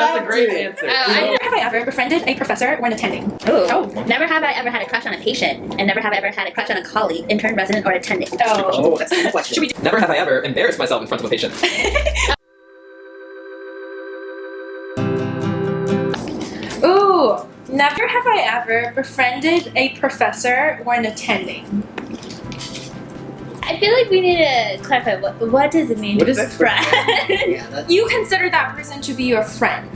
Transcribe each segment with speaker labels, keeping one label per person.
Speaker 1: That's a great answer.
Speaker 2: Never have I ever befriended a professor when attending.
Speaker 3: Oh. Never have I ever had a crush on a patient, and never have I ever had a crush on a colleague, intern, resident, or attending.
Speaker 4: Oh, that's a good question.
Speaker 1: Never have I ever embarrassed myself in front of a patient.
Speaker 2: Ooh, never have I ever befriended a professor when attending.
Speaker 3: I feel like we need to clarify what does it mean
Speaker 4: What
Speaker 3: to
Speaker 4: is
Speaker 3: befriend?
Speaker 4: Yeah, that's...
Speaker 2: You consider that person to be your friend.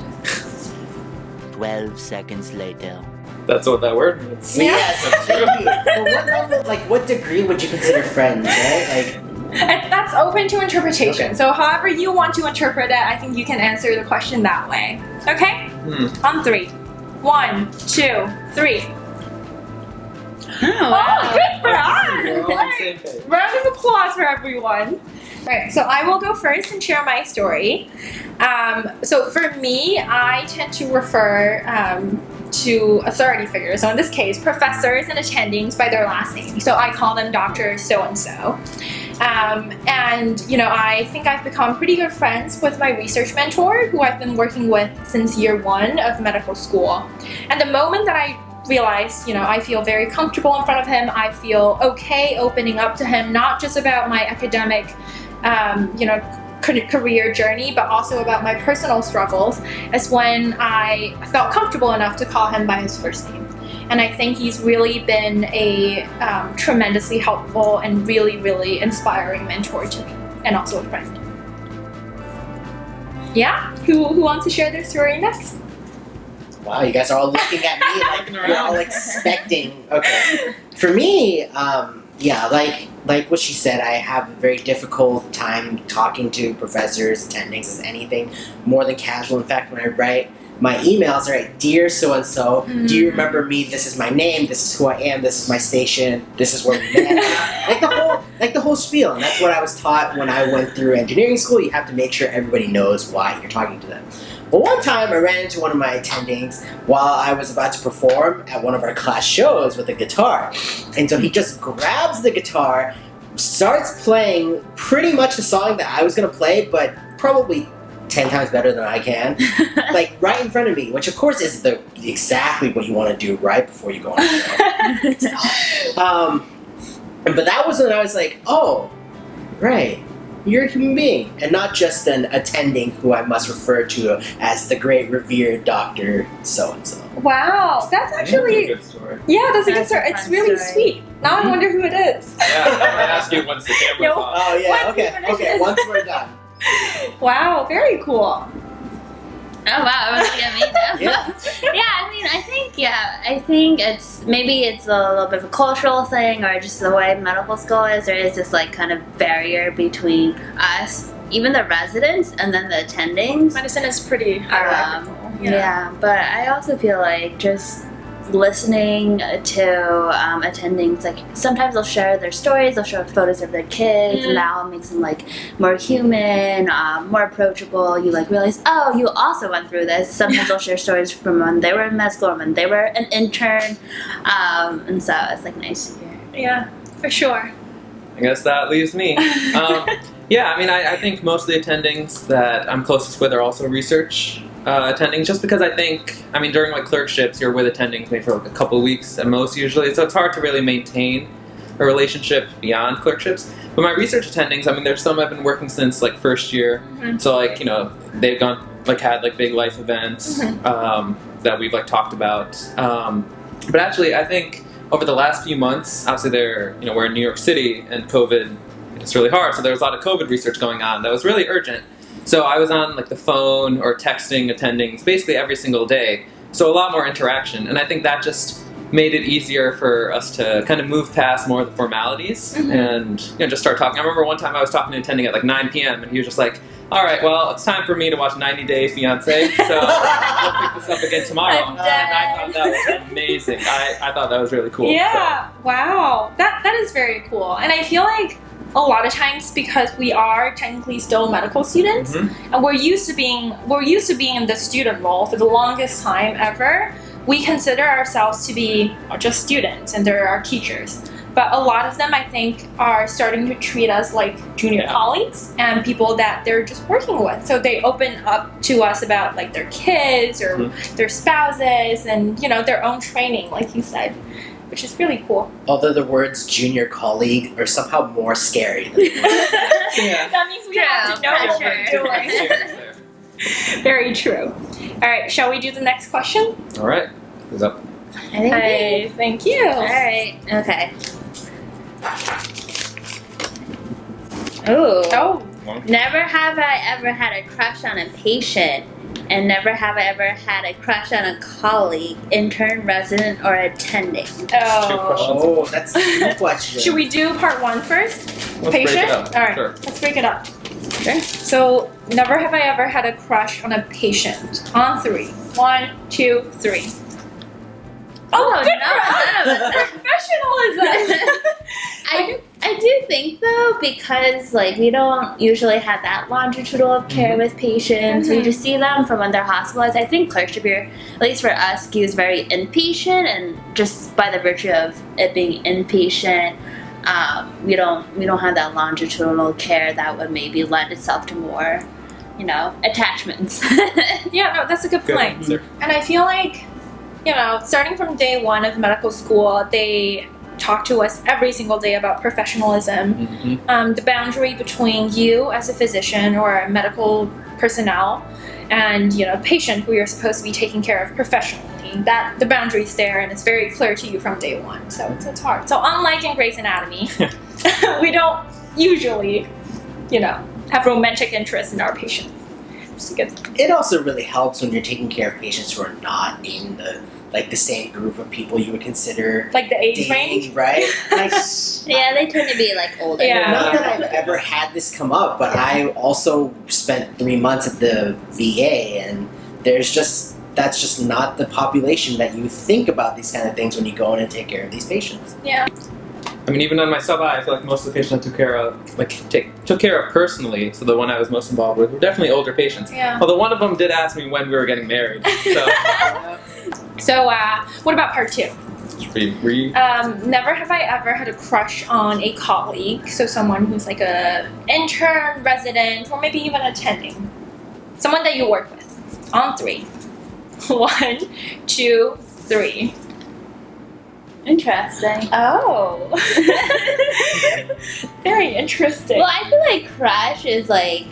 Speaker 5: 12 seconds later.
Speaker 1: That's what that word means.
Speaker 4: Yes. Well, what level, like, what degree would you consider friends, right? Like,
Speaker 2: That's open to interpretation.
Speaker 4: Okay.
Speaker 2: So however you want to interpret it, I think you can answer the question that way. Okay? On 3. 1, 2, 3.
Speaker 3: Oh, wow.
Speaker 2: Oh, good for
Speaker 1: We're
Speaker 2: us!
Speaker 1: all on the same page.
Speaker 2: Round of applause for everyone. Right, so I will go first and share my story. So for me, I tend to refer to authority figures. So in this case, professors and attendings by their last name. So I call them Dr. So-and-so. And, you know, I think I've become pretty good friends with my research mentor, who I've been working with since year 1 of medical school. And the moment that I realized, you know, I feel very comfortable in front of him, I feel okay opening up to him, not just about my academic, you know, career journey, but also about my personal struggles, is when I felt comfortable enough to call him by his first name. And I think he's really been a tremendously helpful and really, really inspiring mentor to me, and also a friend. Yeah? Who wants to share their story next?
Speaker 4: wow, you guys are all looking at me like you're all expecting. Okay. For me, yeah, like what she said, I have a very difficult time talking to professors, attendings, as anything more than casual. In fact, when I write my emails, I write, "Dear so-and-so, do you remember me? This is my name, this is who I am, this is my station, this is where we met." like the whole spiel. And that's what I was taught when I went through engineering school. You have to make sure everybody knows why you're talking to them. But one time I ran into one of my attendings while I was about to perform at one of our class shows with a guitar. And so he just grabs the guitar, starts playing pretty much the song that I was going to play, but probably 10 times better than I can, like right in front of me, which of course is exactly what you want to do right before you go on the show. But that was when I was like, oh, right. You're a human being, and not just an attending who I must refer to as the great revered Dr. So-and-so.
Speaker 2: Wow, that's actually...
Speaker 1: Good story.
Speaker 2: Yeah, that's a good
Speaker 3: That's
Speaker 2: story.
Speaker 3: a
Speaker 2: It's
Speaker 3: fun
Speaker 2: really
Speaker 3: story.
Speaker 2: sweet. Now I wonder who it is.
Speaker 1: Yeah, I'm gonna ask you once the camera's
Speaker 2: No.
Speaker 1: off.
Speaker 4: Oh yeah,
Speaker 2: Once we
Speaker 4: okay,
Speaker 2: finish
Speaker 4: okay,
Speaker 2: this.
Speaker 4: once we're done.
Speaker 2: Wow, very cool.
Speaker 3: Oh wow, it was like me now.
Speaker 4: Yeah.
Speaker 3: Yeah, I think it's maybe it's a little bit of a cultural thing, or just the way medical school is. There is this like kind of barrier between us, even the residents, and then the attendings.
Speaker 2: Medicine is pretty hierarchical.
Speaker 3: Yeah, but I also feel like just listening to attendings, like sometimes they'll share their stories, they'll show photos of their kids, and that all makes them like more human, more approachable. You like realize, oh, you also went through this. Sometimes they'll share stories from when they were in med school, or when they were an intern, and so it's like nice to hear.
Speaker 2: Yeah, for sure.
Speaker 1: I guess that leaves me. Yeah, I mean, I think most of the attendings that I'm closest with are also research attendings, just because I think, I mean, during like clerkships, you're with attendings maybe for like a couple of weeks at most usually, so it's hard to really maintain a relationship beyond clerkships. But my research attendings, I mean, there's some I've been working since like first year, so like, you know, they've gone, like had like big life events that we've like talked about. But actually, I think over the last few months, obviously we're in New York City and COVID, it's really hard, so there was a lot of COVID research going on that was really urgent. So I was on like the phone or texting attendings basically every single day. So a lot more interaction. And I think that just made it easier for us to kind of move past more of the formalities and just start talking. I remember one time I was talking to an attending at like 9 p.m. and he was just like, all right, well, it's time for me to watch 90 Day Fiancé, so we'll pick this up again tomorrow. And I thought that was amazing. I thought that was really cool.
Speaker 2: Yeah, wow. That is very cool. And I feel like a lot of times, because we are technically still medical students, and we're used to being in the student role for the longest time ever, we consider ourselves to be just students, and they're our teachers. but a lot of them, I think, are starting to treat us like junior colleagues and people that they're just working with. So they open up to us about like their kids or their spouses and, you know, their own training, like you said, which is really cool.
Speaker 4: Although the words junior colleague are somehow more scary than
Speaker 2: That means we have to know what we're doing. Very true. All right, shall we do the next question?
Speaker 1: All right. Who's up?
Speaker 3: I think
Speaker 2: Thank you.
Speaker 3: All right. Okay. Ooh.
Speaker 2: Oh,
Speaker 3: Never have I ever had a crush on a patient, and never have I ever had a crush on a colleague, intern, resident, or attending.
Speaker 2: oh.
Speaker 4: Oh, that's a good question.
Speaker 2: Should we do part 1 first?
Speaker 1: Let's
Speaker 2: Patient?
Speaker 1: break it up.
Speaker 2: All right,
Speaker 1: Sure.
Speaker 2: let's break it up.
Speaker 3: Okay.
Speaker 2: So, never have I ever had a crush on a patient. On 3. 1, 2, 3. Oh, good
Speaker 3: no,
Speaker 2: for us.
Speaker 3: none of us.
Speaker 2: Professionalism.
Speaker 3: I do think though, because like we don't usually have that longitudinal care with patients, we just see them from when they're hospitalized. I think clerkship here, at least for us, skews very inpatient, and just by the virtue of it being inpatient, we don't have that longitudinal care that would maybe lend itself to more, you know, attachments.
Speaker 2: Yeah, no, that's a good
Speaker 1: Good
Speaker 2: point.
Speaker 1: answer.
Speaker 2: And I feel like, you know, starting from day 1 of medical school, they talk to us every single day about professionalism, the boundary between you as a physician or a medical personnel and, you know, patient who you're supposed to be taking care of professionally. That the boundary's there, and it's very clear to you from day 1. So it's hard. So unlike in Grey's Anatomy, we don't usually, you know, have romantic interest in our patients. Just a good thing.
Speaker 4: It also really helps when you're taking care of patients who are not in the same group of people you would consider
Speaker 2: Like the age
Speaker 4: dating,
Speaker 2: range.
Speaker 4: right? Like,
Speaker 3: Yeah, they tend to be like older.
Speaker 2: Yeah.
Speaker 4: not that I've ever had this come up, but I also spent 3 months at the VA, and that's just not the population that you think about these kind of things when you go in and take care of these patients.
Speaker 2: Yeah.
Speaker 1: I mean, even on my sub-I, I feel like most of the patients I took care of, took care of personally. So the one I was most involved with were definitely older patients.
Speaker 2: Yeah.
Speaker 1: Although one of them did ask me when we were getting married. So,
Speaker 2: So, what about part 2?
Speaker 1: were you?
Speaker 2: Never have I ever had a crush on a colleague, so someone who's like a intern, resident, or maybe even attending. Someone that you work with. On 3. 1, 2, 3.
Speaker 3: Interesting.
Speaker 2: Oh. Very interesting.
Speaker 3: Well, I feel like crush is like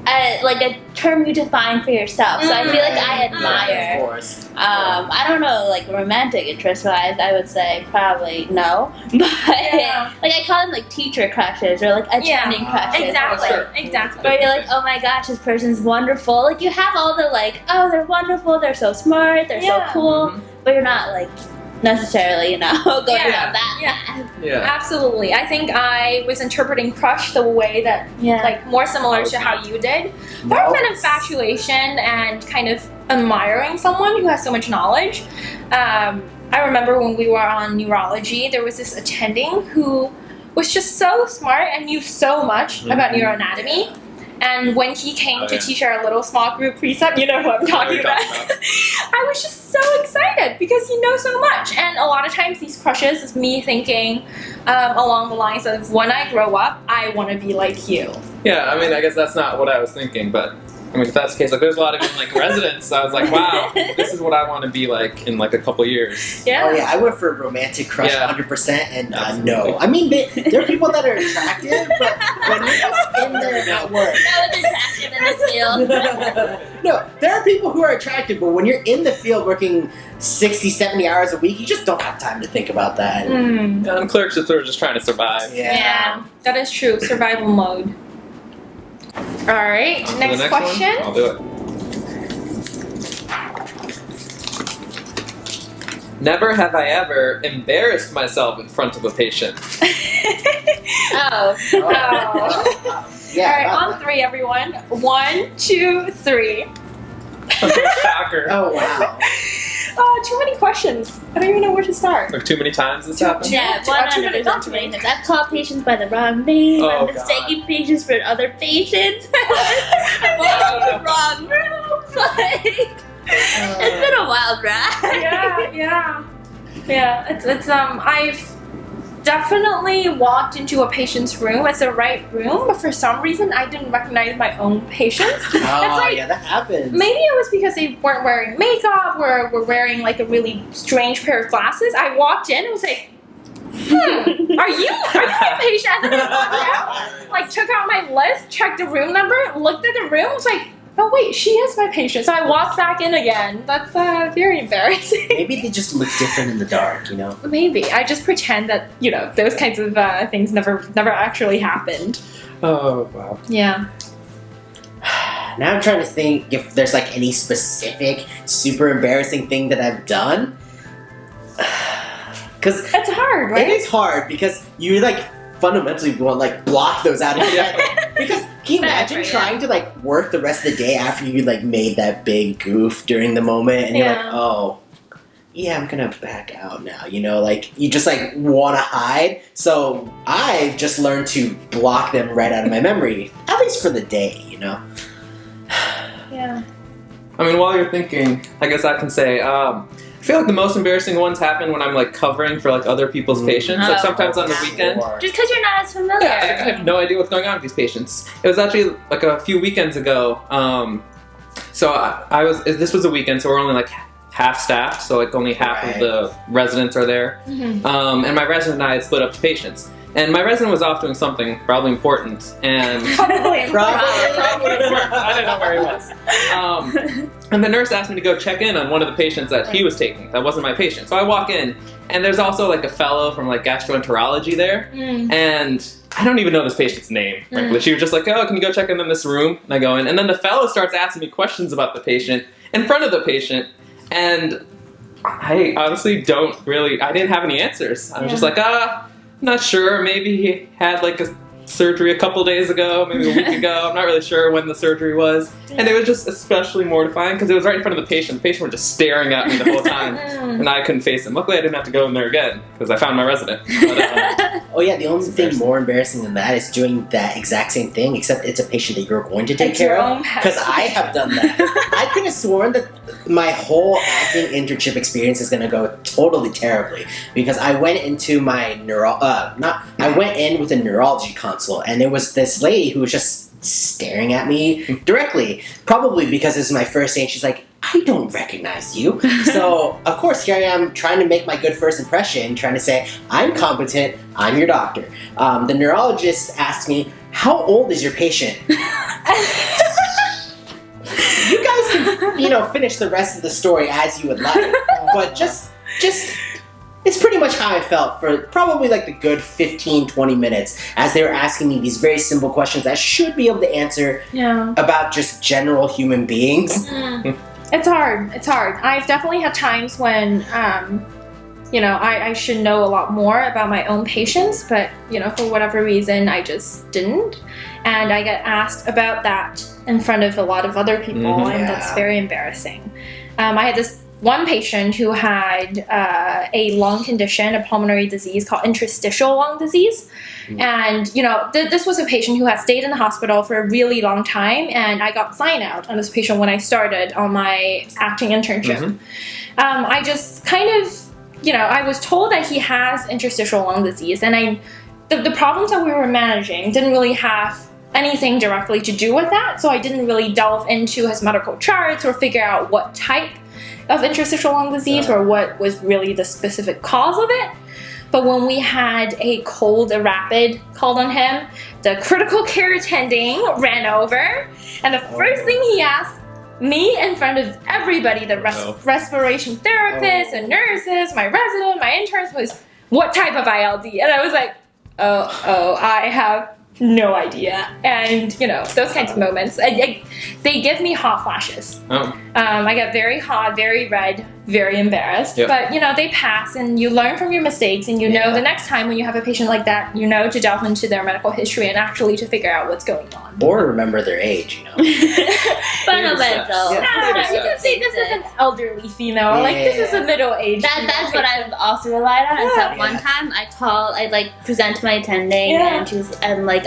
Speaker 3: a term you define for yourself. So I feel like I
Speaker 4: Of
Speaker 3: admire.
Speaker 4: course.
Speaker 3: I don't know, like romantic interest wise, I would say probably no. But
Speaker 2: Yeah.
Speaker 3: like I call them like teacher crushes or like attending crushes.
Speaker 2: Exactly.
Speaker 1: Sure.
Speaker 2: Exactly.
Speaker 3: Where you're like, oh my gosh, this person's wonderful. Like you have all the like, oh they're wonderful, they're so smart, they're
Speaker 2: Yeah.
Speaker 3: so cool, but you're not like necessarily, you know, going
Speaker 2: Yeah.
Speaker 3: down that
Speaker 2: Yeah.
Speaker 3: path.
Speaker 1: Yeah.
Speaker 2: Absolutely. I think I was interpreting crush the way that,
Speaker 3: Yeah.
Speaker 2: like, more similar to how you did. More of an infatuation and kind of admiring someone who has so much knowledge. I remember when we were on neurology, there was this attending who was just so smart and knew so much about neuroanatomy. And when he came to teach our little small group precept, you know who I'm talking about. I was just so excited because he knows so much. And a lot of times these crushes is me thinking along the lines of, when I grow up, I want to be like you.
Speaker 1: Yeah, I mean, I guess that's not what I was thinking, but I mean, if that's the case, like, there's a lot of like residents. I was like, wow, this is what I want to be like in like a couple years.
Speaker 2: Yeah.
Speaker 4: Oh yeah, I went for romantic crush
Speaker 1: Yeah.
Speaker 4: 100%, and
Speaker 1: Absolutely.
Speaker 4: no. I mean, there are people that are attractive, but when you're just in there at work.
Speaker 3: That was attractive in this field.
Speaker 4: No, there are people who are attractive, but when you're in the field working 60, 70 hours a week, you just don't have time to think about that.
Speaker 2: Mm.
Speaker 1: And clerkships are just trying to survive.
Speaker 2: Yeah, that is true. Survival mode. All right,
Speaker 1: On to
Speaker 2: next
Speaker 1: the
Speaker 2: question.
Speaker 1: One? I'll do it. Never have I ever embarrassed myself in front of a patient.
Speaker 3: Oh.
Speaker 4: Yeah.
Speaker 2: All right,
Speaker 4: about
Speaker 2: on 3, everyone. 1, 2, 3.
Speaker 1: Shocker.
Speaker 4: Oh wow.
Speaker 2: Oh, too many questions. I don't even know where to start.
Speaker 1: Like too many times this happened?
Speaker 3: Yeah,
Speaker 2: Too
Speaker 3: 100%
Speaker 2: many.
Speaker 3: too many times. I've called patients by the wrong name.
Speaker 1: Oh,
Speaker 3: I'm mistaking patients for other patients. I'm taking the wrong rooms. Like, it's been a wild ride.
Speaker 2: Yeah. It's I've definitely walked into a patient's room. It's the right room, but for some reason I didn't recognize my own patients.
Speaker 4: Oh,
Speaker 2: like,
Speaker 4: yeah, that happens.
Speaker 2: Maybe it was because they weren't wearing makeup or were wearing like a really strange pair of glasses. I walked in and was like, are you a patient? And then I walked out, like took out my list, checked the room number, looked at the room, was like, oh wait, she is my patient. So I walked back in again. That's very embarrassing.
Speaker 4: Maybe they just look different in the dark, you know?
Speaker 2: Maybe. I just pretend that, you know, those kinds of things never actually happened.
Speaker 1: Oh, wow.
Speaker 2: Yeah.
Speaker 4: Now I'm trying to think if there's like any specific super embarrassing thing that I've done. Because
Speaker 2: It's hard, right?
Speaker 4: it is hard because you like fundamentally want like block those out of your head. Because can you imagine
Speaker 3: Exactly,
Speaker 4: trying to like work the rest of the day after you like made that big goof during the moment and you're like,
Speaker 2: Yeah.
Speaker 4: oh, yeah, I'm gonna back out now, you know, like you just like want to hide. So I just learned to block them right out of my memory, at least for the day, you know.
Speaker 2: Yeah.
Speaker 1: I mean, while you're thinking, I guess I can say, I feel like the most embarrassing ones happen when I'm like covering for like other people's patients. Like
Speaker 3: Oh,
Speaker 1: sometimes on the weekend.
Speaker 3: Just because you're not as familiar.
Speaker 1: Yeah, I have no idea what's going on with these patients. It was actually like a few weekends ago. So I was. This was a weekend, so we're only like half staffed. So like only half of the residents are there.
Speaker 2: Mm-hmm.
Speaker 1: And my resident and I had split up the patients. And my resident was off doing something probably important, and
Speaker 2: Probably.
Speaker 1: probably important. I don't know where he was. And the nurse asked me to go check in on one of the patients that he was taking. That wasn't my patient. So I walk in, and there's also like a fellow from like gastroenterology there, and I don't even know this patient's name. Frankly, she was just like, "Oh, can you go check in this room?" And I go in, and then the fellow starts asking me questions about the patient in front of the patient, and I honestly don't really. I didn't have any answers. I was just like, not sure. Maybe he had like a surgery a couple days ago, maybe a week ago. I'm not really sure when the surgery was. And it was just especially mortifying because it was right in front of the patient. The patient was just staring at me the whole time, and I couldn't face him. Luckily, I didn't have to go in there again because I found my resident. But,
Speaker 4: Oh yeah, the only thing more embarrassing than that is doing that exact same thing, except it's a patient that you're going to take care of. Because I have done that. I could have sworn that my whole acting internship experience is going to go totally terribly because I went into my I went in with a neurology consult, and there was this lady who was just staring at me directly, probably because this is my first day, and she's like, I don't recognize you. So, of course, here I am trying to make my good first impression, trying to say, I'm competent, I'm your doctor. The neurologist asked me, how old is your patient? You guys can, finish the rest of the story as you would like, but just it's pretty much how I felt for probably like the good 15, 20 minutes as they were asking me these very simple questions I should be able to answer about just general human beings.
Speaker 2: It's hard. It's hard. I've definitely had times when, I should know a lot more about my own patients, but, for whatever reason, I just didn't. And I get asked about that in front of a lot of other people, and that's very embarrassing. I had this one patient who had a lung condition, a pulmonary disease called interstitial lung disease. And, this was a patient who had stayed in the hospital for a really long time, and I got sign out on this patient when I started on my acting internship. I just kind of, I was told that he has interstitial lung disease, and the problems that we were managing didn't really have anything directly to do with that, so I didn't really delve into his medical charts or figure out what type of interstitial lung disease or what was really the specific cause of it. But when we had a rapid called on him, the critical care attending ran over, and the first thing he asked me in front of everybody, the respiration therapists and nurses, my resident, my interns, was, what type of ILD? And I was like, I have no idea. And, those kinds of moments, they give me hot flashes. I get very hot, very red, very embarrassed. But, they pass, and you learn from your mistakes, and know the next time when you have a patient like that, to delve into their medical history and actually to figure out what's going on.
Speaker 4: Or remember their age,
Speaker 3: Fundamental.
Speaker 2: You can say this is an elderly female, like this is a middle-aged
Speaker 3: That's what I've also relied on. Except one time I present to my attending, and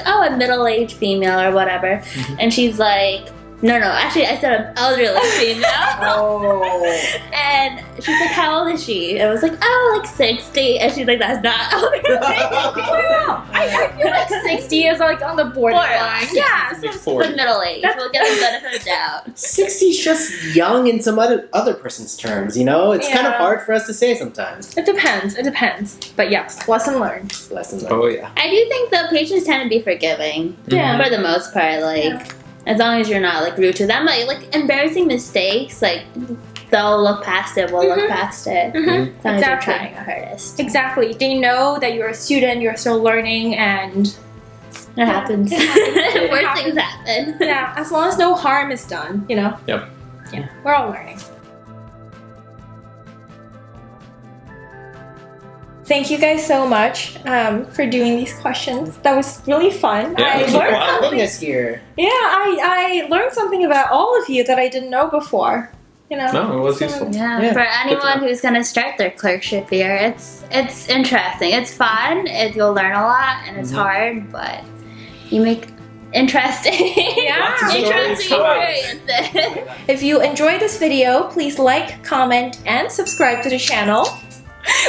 Speaker 3: I'm middle-aged female or whatever, and she's like, No, actually, I said an elderly female.
Speaker 4: Oh.
Speaker 3: And she's like, how old is she? And I was like, oh, like 60. And she's like, that's not elderly.
Speaker 2: Wow. I feel like 60 is like on the borderline. Yeah, so
Speaker 3: It's the middle age. We'll get the benefit of doubt.
Speaker 4: 60 is just young in some other person's terms, you know? It's kind of
Speaker 2: Yeah.
Speaker 4: hard for us to say sometimes.
Speaker 2: it depends. It depends. But yes, lesson learned.
Speaker 4: Lessons learned.
Speaker 1: Oh yeah.
Speaker 3: I do think the patients tend to be forgiving.
Speaker 2: Yeah.
Speaker 3: For the most part, like, as long as you're not, like, rude to them. Like embarrassing mistakes, like, they'll look past it, we'll look past it.
Speaker 2: Mm-hmm.
Speaker 3: As long as you're
Speaker 2: Exactly.
Speaker 3: trying your hardest.
Speaker 2: Exactly. They know that you're a student, you're still learning, and
Speaker 3: It happens.
Speaker 2: It
Speaker 3: Worst
Speaker 2: happens.
Speaker 3: things happen.
Speaker 2: yeah, as long as no harm is done, you know?
Speaker 1: Yep.
Speaker 2: Yeah, we're all learning. Thank you guys so much for doing these questions. That was really fun.
Speaker 1: Yeah,
Speaker 2: I
Speaker 1: it was
Speaker 2: learned
Speaker 1: fun.
Speaker 2: something.
Speaker 4: Having us here.
Speaker 2: Yeah, I learned something about all of you that I didn't know before. You know?
Speaker 1: No, it was useful.
Speaker 3: Yeah,
Speaker 4: Yeah.
Speaker 3: for anyone
Speaker 1: know.
Speaker 3: who's gonna start their clerkship year, it's interesting. It's fun. You'll learn a lot, and it's hard, but you make interesting,
Speaker 2: Yeah.
Speaker 3: interesting
Speaker 1: Stories.
Speaker 3: experiences.
Speaker 2: If you enjoyed this video, please like, comment, and subscribe to the channel.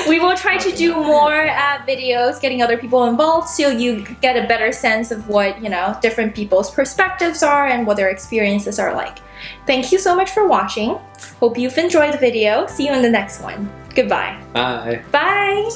Speaker 2: We will try to do more videos, getting other people involved, so you get a better sense of what, you know, different people's perspectives are and what their experiences are like. Thank you so much for watching. Hope you've enjoyed the video. See you in the next one. Goodbye.
Speaker 1: Bye.
Speaker 2: Bye.